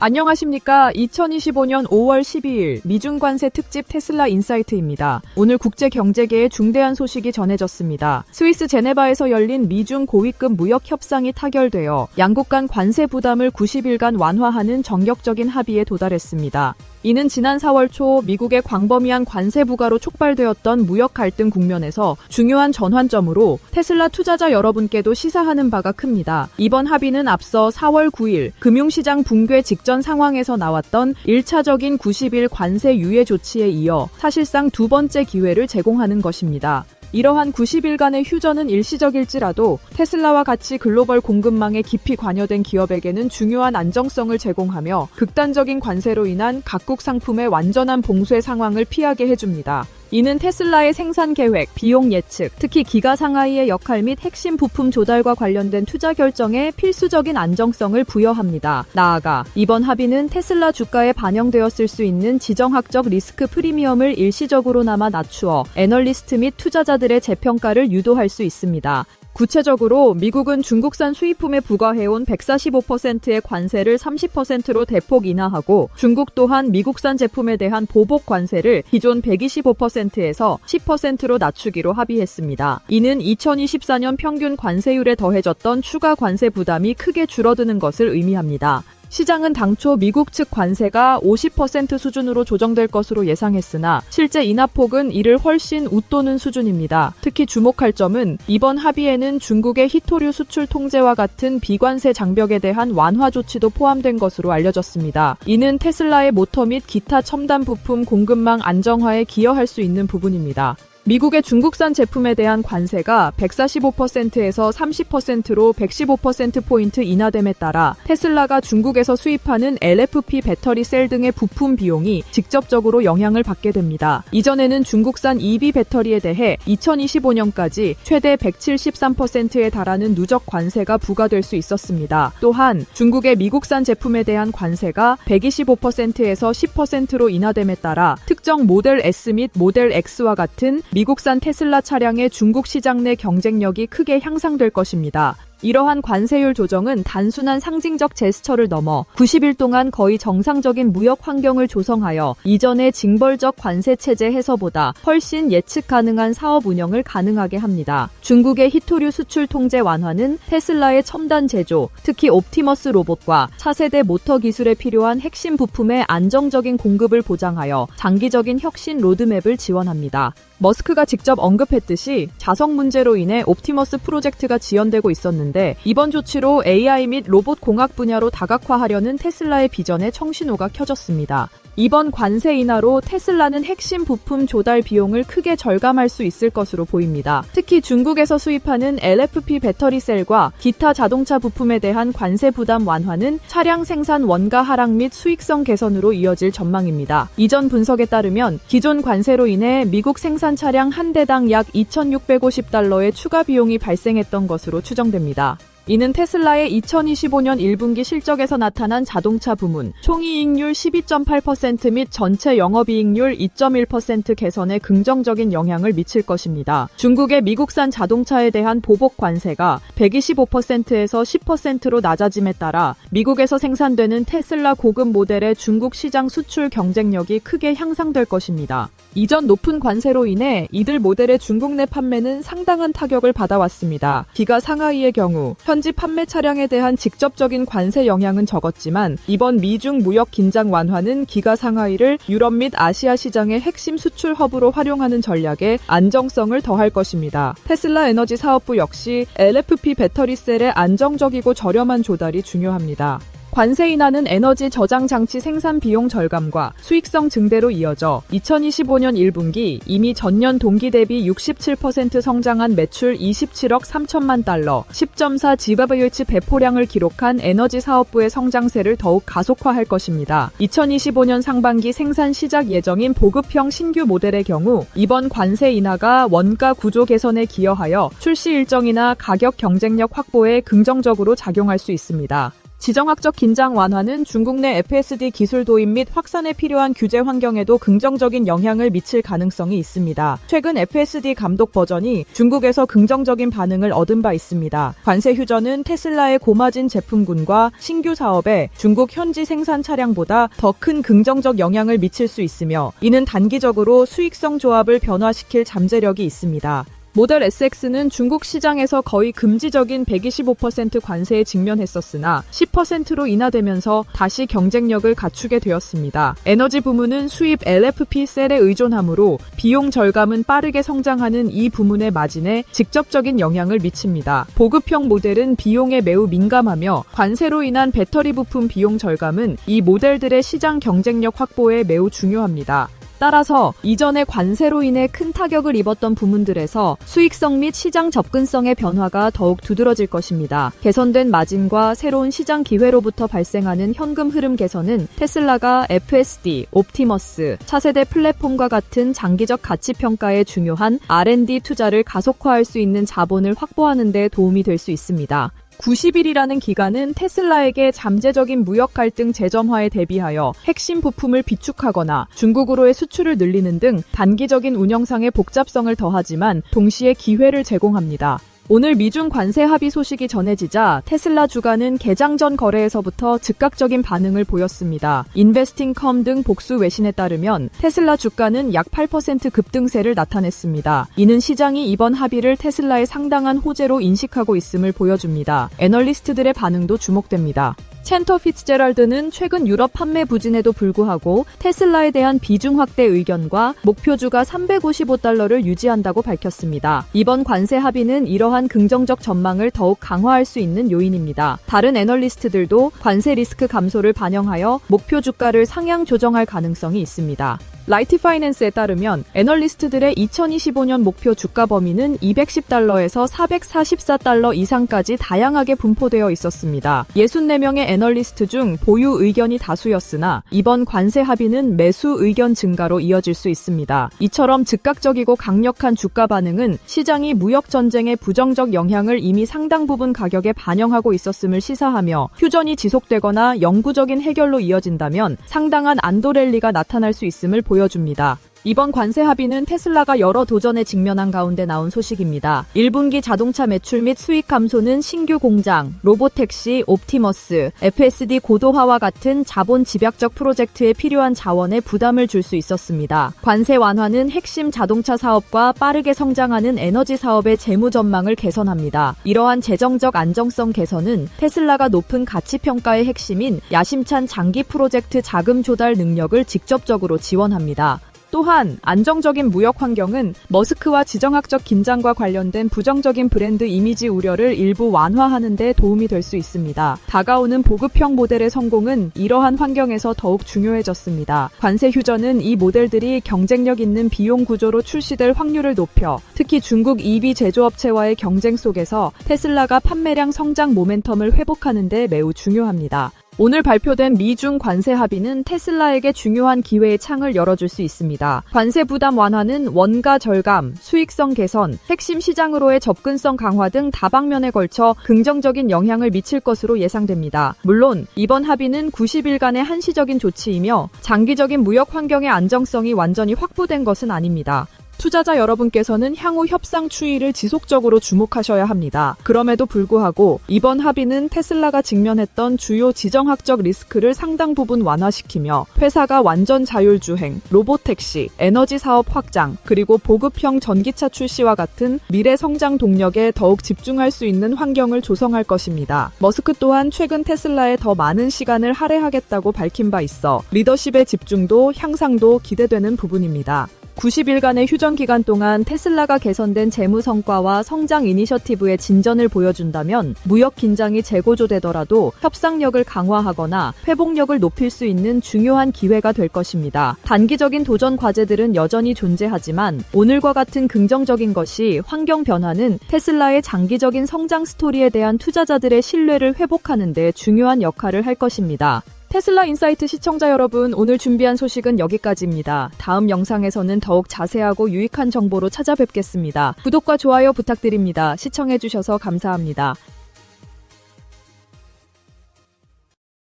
안녕하십니까. 2025년 5월 12일 미중 관세 특집 테슬라 인사이트입니다. 오늘 국제 경제계에 중대한 소식이 전해졌습니다. 스위스 제네바에서 열린 미중 고위급 무역 협상이 타결되어 양국 간 관세 부담을 90일간 완화하는 정격적인 합의에 도달했습니다. 이는 지난 4월 초 미국의 광범위한 관세 부과로 촉발되었던 무역 갈등 국면에서 중요한 전환점으로 테슬라 투자자 여러분께도 시사하는 바가 큽니다. 이번 합의는 앞서 4월 9일 금융시장 붕괴 직전 상황에서 나왔던 1차적인 90일 관세 유예 조치에 이어 사실상 두 번째 기회를 제공하는 것입니다. 이러한 90일간의 휴전은 일시적일지라도 테슬라와 같이 글로벌 공급망에 깊이 관여된 기업에게는 중요한 안정성을 제공하며 극단적인 관세로 인한 각국 상품의 완전한 봉쇄 상황을 피하게 해줍니다. 이는 테슬라의 생산 계획, 비용 예측, 특히 기가 상하이의 역할 및 핵심 부품 조달과 관련된 투자 결정에 필수적인 안정성을 부여합니다. 나아가 이번 합의는 테슬라 주가에 반영되었을 수 있는 지정학적 리스크 프리미엄을 일시적으로나마 낮추어 애널리스트 및 투자자들의 재평가를 유도할 수 있습니다. 구체적으로 미국은 중국산 수입품에 부과해온 145%의 관세를 30%로 대폭 인하하고 중국 또한 미국산 제품에 대한 보복 관세를 기존 125%에서 10%로 낮추기로 합의했습니다. 이는 2024년 평균 관세율에 더해졌던 추가 관세 부담이 크게 줄어드는 것을 의미합니다. 시장은 당초 미국 측 관세가 50% 수준으로 조정될 것으로 예상했으나 실제 인하폭은 이를 훨씬 웃도는 수준입니다. 특히 주목할 점은 이번 합의에는 중국의 히토류 수출 통제와 같은 비관세 장벽에 대한 완화 조치도 포함된 것으로 알려졌습니다. 이는 테슬라의 모터 및 기타 첨단 부품 공급망 안정화에 기여할 수 있는 부분입니다. 미국의 중국산 제품에 대한 관세가 145%에서 30%로 115%포인트 인하됨에 따라 테슬라가 중국에서 수입하는 LFP 배터리 셀 등의 부품 비용이 직접적으로 영향을 받게 됩니다. 이전에는 중국산 EV 배터리에 대해 2025년까지 최대 173%에 달하는 누적 관세가 부과될 수 있었습니다. 또한 중국의 미국산 제품에 대한 관세가 125%에서 10%로 인하됨에 따라 특정 모델 S 및 모델 X와 같은 미국산 테슬라 차량의 중국 시장 내 경쟁력이 크게 향상될 것입니다. 이러한 관세율 조정은 단순한 상징적 제스처를 넘어 90일 동안 거의 정상적인 무역 환경을 조성하여 이전의 징벌적 관세 체제 해소보다 훨씬 예측 가능한 사업 운영을 가능하게 합니다. 중국의 히토류 수출 통제 완화는 테슬라의 첨단 제조, 특히 옵티머스 로봇과 차세대 모터 기술에 필요한 핵심 부품의 안정적인 공급을 보장하여 장기적인 혁신 로드맵을 지원합니다. 머스크가 직접 언급했듯이 자석 문제로 인해 옵티머스 프로젝트가 지연되고 있었는데 이번 조치로 AI 및 로봇 공학 분야로 다각화하려는 테슬라의 비전에 청신호가 켜졌습니다. 이번 관세 인하로 테슬라는 핵심 부품 조달 비용을 크게 절감할 수 있을 것으로 보입니다. 특히 중국에서 수입하는 LFP 배터리 셀과 기타 자동차 부품에 대한 관세 부담 완화는 차량 생산 원가 하락 및 수익성 개선으로 이어질 전망입니다. 이전 분석에 따르면 기존 관세로 인해 미국 생산 차량 한 대당 약 2,650달러의 추가 비용이 발생했던 것으로 추정됩니다. 이는 테슬라의 2025년 1분기 실적에서 나타난 자동차 부문 총이익률 12.8% 및 전체 영업이익률 2.1% 개선에 긍정적인 영향을 미칠 것입니다. 중국의 미국산 자동차에 대한 보복 관세가 125%에서 10%로 낮아짐에 따라 미국에서 생산되는 테슬라 고급 모델의 중국 시장 수출 경쟁력이 크게 향상될 것입니다. 이전 높은 관세로 인해 이들 모델의 중국 내 판매는 상당한 타격을 받아왔습니다. 기가 상하이의 경우 현지 판매 차량에 대한 직접적인 관세 영향은 적었지만 이번 미중 무역 긴장 완화는 기가 상하이를 유럽 및 아시아 시장의 핵심 수출 허브로 활용하는 전략에 안정성을 더할 것입니다. 테슬라 에너지 사업부 역시 LFP 배터리 셀의 안정적이고 저렴한 조달이 중요합니다. 관세 인하는 에너지 저장 장치 생산 비용 절감과 수익성 증대로 이어져 2025년 1분기 이미 전년 동기 대비 67% 성장한 매출 27억 3천만 달러, 10.4 GWh 배포량을 기록한 에너지 사업부의 성장세를 더욱 가속화할 것입니다. 2025년 상반기 생산 시작 예정인 보급형 신규 모델의 경우 이번 관세 인하가 원가 구조 개선에 기여하여 출시 일정이나 가격 경쟁력 확보에 긍정적으로 작용할 수 있습니다. 지정학적 긴장 완화는 중국 내 FSD 기술 도입 및 확산에 필요한 규제 환경에도 긍정적인 영향을 미칠 가능성이 있습니다. 최근 FSD 감독 버전이 중국에서 긍정적인 반응을 얻은 바 있습니다. 관세 휴전은 테슬라의 고마진 제품군과 신규 사업에 중국 현지 생산 차량보다 더 큰 긍정적 영향을 미칠 수 있으며 이는 단기적으로 수익성 조합을 변화시킬 잠재력이 있습니다. 모델 SX는 중국 시장에서 거의 금지적인 125% 관세에 직면했었으나 10%로 인하되면서 다시 경쟁력을 갖추게 되었습니다. 에너지 부문은 수입 LFP 셀에 의존하므로 비용 절감은 빠르게 성장하는 이 부문의 마진에 직접적인 영향을 미칩니다. 보급형 모델은 비용에 매우 민감하며 관세로 인한 배터리 부품 비용 절감은 이 모델들의 시장 경쟁력 확보에 매우 중요합니다. 따라서 이전의 관세로 인해 큰 타격을 입었던 부문들에서 수익성 및 시장 접근성의 변화가 더욱 두드러질 것입니다. 개선된 마진과 새로운 시장 기회로부터 발생하는 현금 흐름 개선은 테슬라가 FSD, 옵티머스, 차세대 플랫폼과 같은 장기적 가치 평가에 중요한 R&D 투자를 가속화할 수 있는 자본을 확보하는 데 도움이 될 수 있습니다. 90일이라는 기간은 테슬라에게 잠재적인 무역 갈등 재점화에 대비하여 핵심 부품을 비축하거나 중국으로의 수출을 늘리는 등 단기적인 운영상의 복잡성을 더하지만 동시에 기회를 제공합니다. 오늘 미중 관세 합의 소식이 전해지자 테슬라 주가는 개장 전 거래에서부터 즉각적인 반응을 보였습니다. 인베스팅컴 등 복수 외신에 따르면 테슬라 주가는 약 8% 급등세를 나타냈습니다. 이는 시장이 이번 합의를 테슬라의 상당한 호재로 인식하고 있음을 보여줍니다. 애널리스트들의 반응도 주목됩니다. 챈터 피츠제럴드는 최근 유럽 판매 부진에도 불구하고 테슬라에 대한 비중 확대 의견과 목표주가 $355를 유지한다고 밝혔습니다. 이번 관세 합의는 이러한 긍정적 전망을 더욱 강화할 수 있는 요인입니다. 다른 애널리스트들도 관세 리스크 감소를 반영하여 목표 주가를 상향 조정할 가능성이 있습니다. 라이트 파이낸스에 따르면 애널리스트들의 2025년 목표 주가 범위는 $210에서 $444 이상까지 다양하게 분포되어 있었습니다. 64명의 애널리스트 중 보유 의견이 다수였으나 이번 관세 합의는 매수 의견 증가로 이어질 수 있습니다. 이처럼 즉각적이고 강력한 주가 반응은 시장이 무역 전쟁의 부정적 영향을 이미 상당 부분 가격에 반영하고 있었음을 시사하며 휴전이 지속되거나 영구적인 해결로 이어진다면 상당한 안도 랠리가 나타날 수 있음을 보여줍니다. 이번 관세 합의는 테슬라가 여러 도전에 직면한 가운데 나온 소식입니다. 1분기 자동차 매출 및 수익 감소는 신규 공장, 로보택시, 옵티머스, FSD 고도화와 같은 자본 집약적 프로젝트에 필요한 자원에 부담을 줄 수 있었습니다. 관세 완화는 핵심 자동차 사업과 빠르게 성장하는 에너지 사업의 재무 전망을 개선합니다. 이러한 재정적 안정성 개선은 테슬라가 높은 가치 평가의 핵심인 야심찬 장기 프로젝트 자금 조달 능력을 직접적으로 지원합니다. 또한 안정적인 무역 환경은 머스크와 지정학적 긴장과 관련된 부정적인 브랜드 이미지 우려를 일부 완화하는 데 도움이 될 수 있습니다. 다가오는 보급형 모델의 성공은 이러한 환경에서 더욱 중요해졌습니다. 관세 휴전은 이 모델들이 경쟁력 있는 비용 구조로 출시될 확률을 높여 특히 중국 EV 제조업체와의 경쟁 속에서 테슬라가 판매량 성장 모멘텀을 회복하는 데 매우 중요합니다. 오늘 발표된 미중 관세 합의는 테슬라에게 중요한 기회의 창을 열어줄 수 있습니다. 관세 부담 완화는 원가 절감, 수익성 개선, 핵심 시장으로의 접근성 강화 등 다방면에 걸쳐 긍정적인 영향을 미칠 것으로 예상됩니다. 물론 이번 합의는 90일간의 한시적인 조치이며 장기적인 무역 환경의 안정성이 완전히 확보된 것은 아닙니다. 투자자 여러분께서는 향후 협상 추이를 지속적으로 주목하셔야 합니다. 그럼에도 불구하고 이번 합의는 테슬라가 직면했던 주요 지정학적 리스크를 상당 부분 완화시키며 회사가 완전 자율주행, 로보택시, 에너지 사업 확장, 그리고 보급형 전기차 출시와 같은 미래 성장 동력에 더욱 집중할 수 있는 환경을 조성할 것입니다. 머스크 또한 최근 테슬라에 더 많은 시간을 할애하겠다고 밝힌 바 있어 리더십의 집중도 향상도 기대되는 부분입니다. 90일간의 휴전 기간 동안 테슬라가 개선된 재무 성과와 성장 이니셔티브의 진전을 보여준다면 무역 긴장이 재고조되더라도 협상력을 강화하거나 회복력을 높일 수 있는 중요한 기회가 될 것입니다. 단기적인 도전 과제들은 여전히 존재하지만 오늘과 같은 긍정적인 것이 환경 변화는 테슬라의 장기적인 성장 스토리에 대한 투자자들의 신뢰를 회복하는 데 중요한 역할을 할 것입니다. 테슬라 인사이트 시청자 여러분, 오늘 준비한 소식은 여기까지입니다. 다음 영상에서는 더욱 자세하고 유익한 정보로 찾아뵙겠습니다. 구독과 좋아요 부탁드립니다. 시청해주셔서 감사합니다.